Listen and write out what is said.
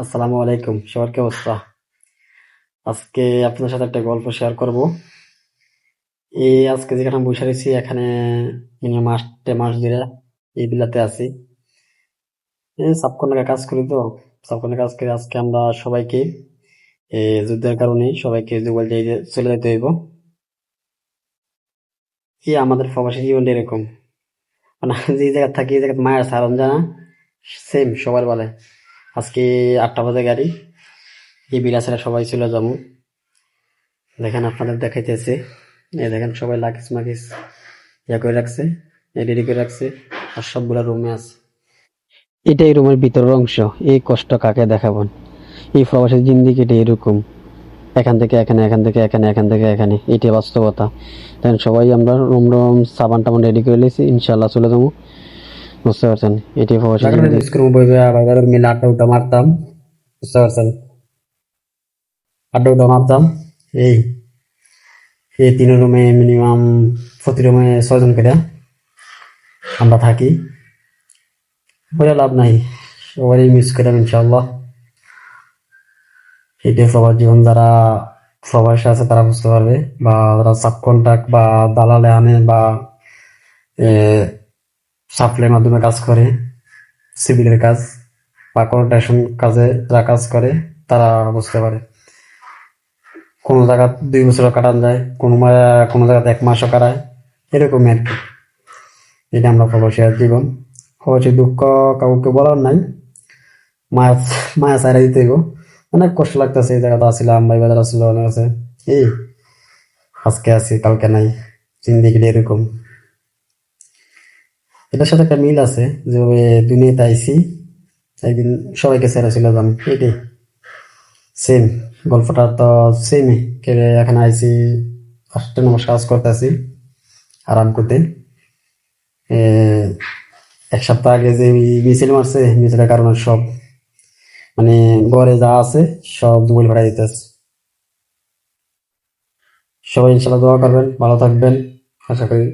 আসসালামু আলাইকুম, সবার কি অবস্থা? আজকে আপনার সাথে একটা গল্প শেয়ার করব। আজকে যেখানে বসে রয়েছি এখানে মিনিমাম 8 মাস ধরে এই বিলাতে আছি। সাবকর্নারে কাজ করি তো, সাবকর্নারে কাজ করে আজকে আমরা সবাইকে যুদ্ধের কারণে সবাইকে দুবাই চলে যেতে হইব। আমাদের প্রবাসী জীবনটা এরকম, মানে যে জায়গায় থাকি এই জায়গায় মায়ের সারন জানা সেম সবার বলে। আজকে 8টা বাজে গাড়ি, এই বিলা ছেড়ে সবাই চলে যাবো। দেখেন আপনাদের দেখাইতেছে, দেখেন সবাই লাকিস মাকিস করে রাখছে, রেডি করে রাখছে, আর সবগুলা রুমে আছে। এটাই রুমের ভিতরের অংশ। এই কষ্ট কাকে দেখাবেন? এই প্রবাসী জিন্দিগিটা এরকম, এখান থেকে এখানে, এখান থেকে এখানে, এখান থেকে এখানে, এটাই বাস্তবতা। তাই সবাই আমরা রুম রুম সাবান টাবান রেডি করে নিয়েছি, ইনশাল্লাহ চলে যাবো। বুঝতে পারছেন, এটাই প্রবাসী মিলে আড্ডা উড্ডা মারতাম। বুঝতে পারছেন, আড্ডা উড্ডা মারতাম। এই এই 3 রুমে মিনিমাম প্রতি রুমে 6 জন করে আমরা থাকি। বলে লাভ নাই, সবারই মিস করলাম ইনশাআল্লাহ। এটাই সবার জীবন। যারা প্রবাসে আছে তারা বুঝতে পারবে, বা যারা সাব কন্ট্রাক্ট বা দালালে আনে বা সাপ্লাইয়ের মাধ্যমে কাজ করে, সিভিলের কাজ বা কন্ট্রাকশন কাজে যারা কাজ করে তারা বুঝতে পারে। কোনো জায়গা 2 বছরও কাটান যায়, কোনো জায়গাতে 1 মাসও কাটায়, এরকমই আর কি। এটা আমরা প্রবাসী জীবন। প্রবাসী দুঃখ কাউকে বলার নাই, মায়া মায়া ছাইড়া দিতে হইব। অনেক কষ্ট লাগতেছে, এই জায়গাটা আসছিলাম, ভাই বাজার আসছিল, অনেক আছে। এই আজকে আছি কালকে নাই, জিন্দিগিটা এরকম। এটার সাথে একটা মিল আছে, যেভাবে দুনিয়াতে আইছি একদিন সবাইকে ছেড়ে চলে যাম, এটাই সেম। গল্পটা তো সেমই। এখানে আইছি 8 মাস কাজ করতেছি আরাম করতে। 1 সপ্তাহ আগে যে মিছিল মারছে, মিছিলের কারণে সব, মানে ঘরে যা আছে সব দুবল ভাড়া দিতেছে। সবাই ইনশাল্লাহ দোয়া করবেন, ভালো থাকবেন, আশা করি